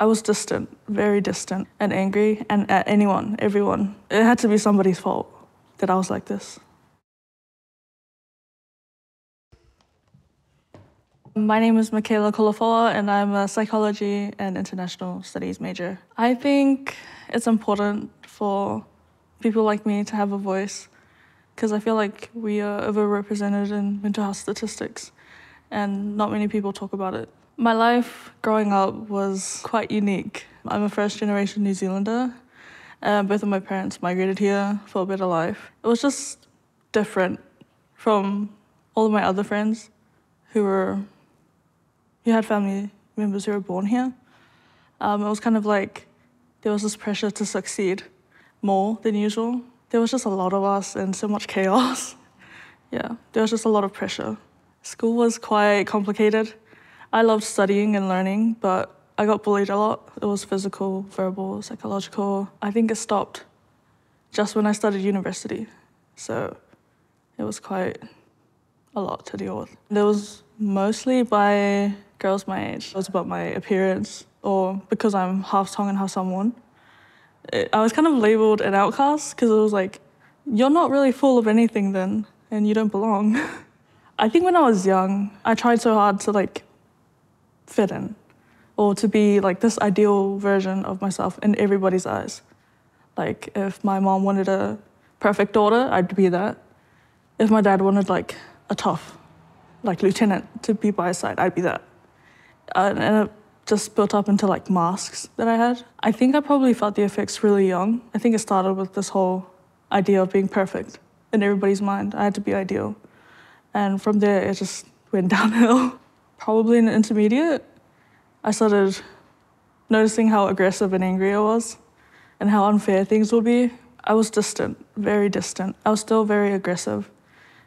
I was distant, very distant, and angry, and at anyone, everyone. It had to be somebody's fault that I was like this. My name is Mekaylar, and I'm a psychology and international studies major. I think it's important for people like me to have a voice because I feel like we are overrepresented in mental health statistics and not many people talk about it. My life growing up was quite unique. I'm a first-generation New Zealander. Both of my parents migrated here for a better life. It was just different from all of my other friends who had family members who were born here. It was kind of like there was this pressure to succeed more than usual. There was just a lot of us and so much chaos. Yeah, there was just a lot of pressure. School was quite complicated. I loved studying and learning, but I got bullied a lot. It was physical, verbal, psychological. I think it stopped just when I started university. So it was quite a lot to deal with. It was mostly by girls my age. It was about my appearance, or because I'm half Tong and half Samoan. I was kind of labeled an outcast because it was like, you're not really full of anything then, and you don't belong. I think when I was young, I tried so hard to fit in, or to be like this ideal version of myself in everybody's eyes. Like if my mom wanted a perfect daughter, I'd be that. If my dad wanted a tough lieutenant to be by his side, I'd be that. And it just built up into masks that I had. I think I probably felt the effects really young. I think it started with this whole idea of being perfect in everybody's mind. I had to be ideal. And from there, it just went downhill. Probably in intermediate, I started noticing how aggressive and angry I was and how unfair things would be. I was distant, very distant. I was still very aggressive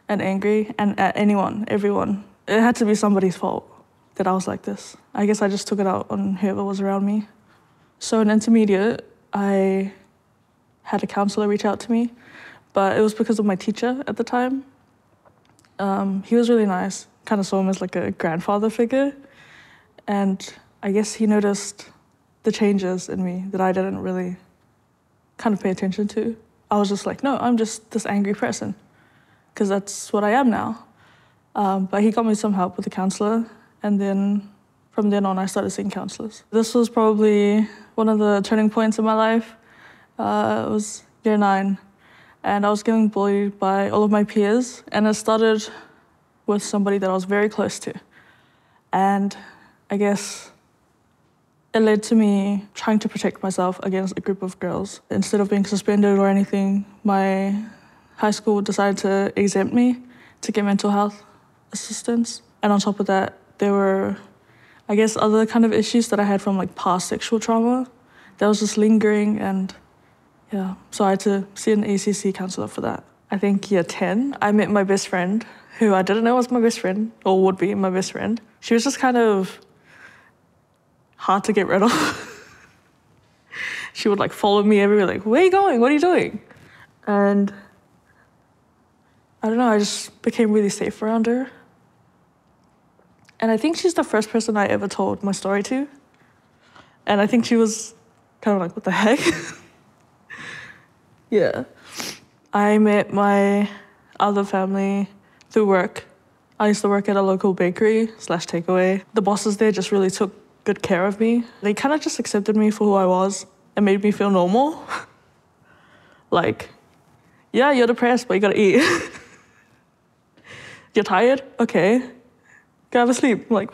and angry, and at anyone, everyone. It had to be somebody's fault that I was like this. I guess I just took it out on whoever was around me. So in intermediate, I had a counselor reach out to me, but it was because of my teacher at the time. He was really nice, kind of saw him as a grandfather figure, and I guess he noticed the changes in me that I didn't really kind of pay attention to. I was just like, no, I'm just this angry person, because that's what I am now. But he got me some help with a counselor, and then from then on, I started seeing counselors. This was probably one of the turning points in my life. It was year 9, and I was getting bullied by all of my peers, and it started with somebody that I was very close to. And I guess it led to me trying to protect myself against a group of girls. Instead of being suspended or anything, my high school decided to exempt me to get mental health assistance. And on top of that, there were, I guess, other kind of issues that I had from past sexual trauma that was just lingering, and yeah. So I had to see an ACC counselor for that. I think year 10, I met my best friend, who I didn't know was my best friend, or would be my best friend. She was just kind of hard to get rid of. She would follow me everywhere, where are you going? What are you doing? And I don't know, I just became really safe around her. And I think she's the first person I ever told my story to. And I think she was kind of what the heck? Yeah. I met my other family through work. I used to work at a local bakery / takeaway. The bosses there just really took good care of me. They kind of just accepted me for who I was and made me feel normal. Yeah, you're depressed, but you gotta eat. You're tired? Okay. Go have a sleep. Go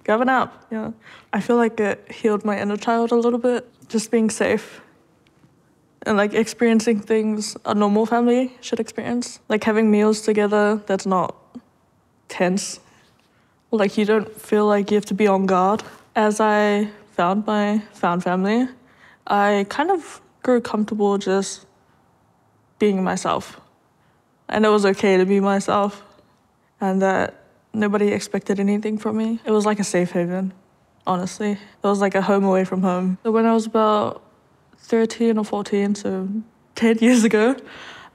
have a nap. Yeah. I feel like it healed my inner child a little bit. Just being safe and experiencing things a normal family should experience. Having meals together that's not tense. You don't feel like you have to be on guard. As I found my found family, I kind of grew comfortable just being myself. And it was okay to be myself, and that nobody expected anything from me. It was like a safe haven, honestly. It was like a home away from home. So when I was about 13 or 14, so 10 years ago,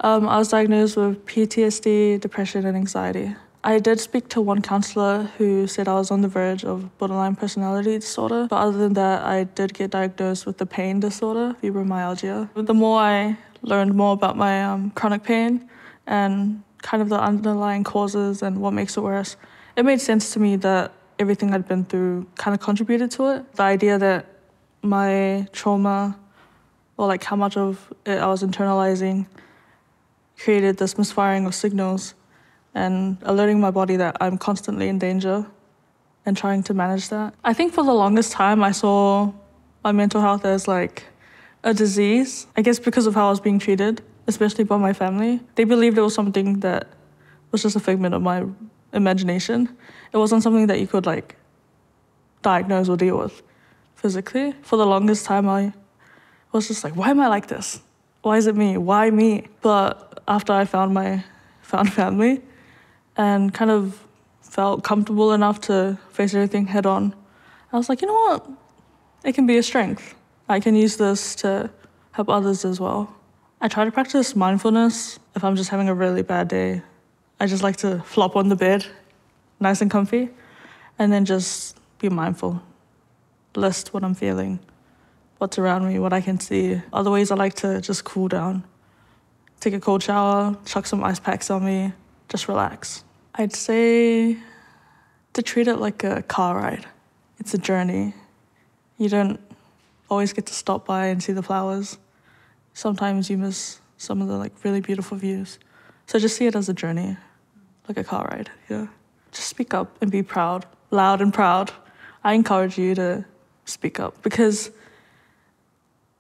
I was diagnosed with PTSD, depression, and anxiety. I did speak to one counselor who said I was on the verge of borderline personality disorder, but other than that, I did get diagnosed with the pain disorder, fibromyalgia. The more I learned more about my chronic pain and kind of the underlying causes and what makes it worse, it made sense to me that everything I'd been through kind of contributed to it. The idea that my trauma, or like how much of it I was internalizing, created this misfiring of signals and alerting my body that I'm constantly in danger and trying to manage that. I think for the longest time I saw my mental health as like a disease, I guess because of how I was being treated, especially by my family. They believed it was something that was just a figment of my imagination. It wasn't something that you could like diagnose or deal with physically. For the longest time I was just like, why am I like this? Why is it me? Why me? But after I found family and kind of felt comfortable enough to face everything head on, I was like, you know what? It can be a strength. I can use this to help others as well. I try to practice mindfulness if I'm just having a really bad day. I just like to flop on the bed, nice and comfy, and then just be mindful. List what I'm feeling, what's around me, what I can see. Other ways I like to just cool down. Take a cold shower, chuck some ice packs on me, just relax. I'd say to treat it like a car ride. It's a journey. You don't always get to stop by and see the flowers. Sometimes you miss some of the like really beautiful views. So just see it as a journey, like a car ride, yeah. Just speak up and be proud, loud and proud. I encourage you to speak up because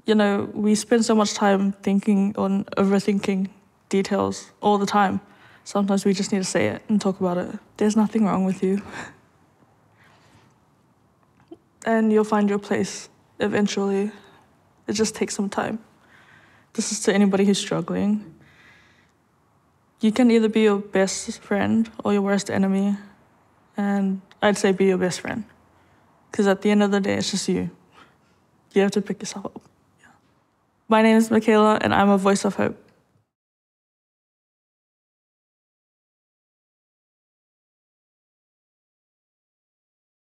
you know, we spend so much time thinking on overthinking details all the time. Sometimes we just need to say it and talk about it. There's nothing wrong with you. And you'll find your place eventually. It just takes some time. This is to anybody who's struggling. You can either be your best friend or your worst enemy. And I'd say be your best friend. Because at the end of the day, it's just you. You have to pick yourself up. My name is Mekaylar, and I'm a voice of hope.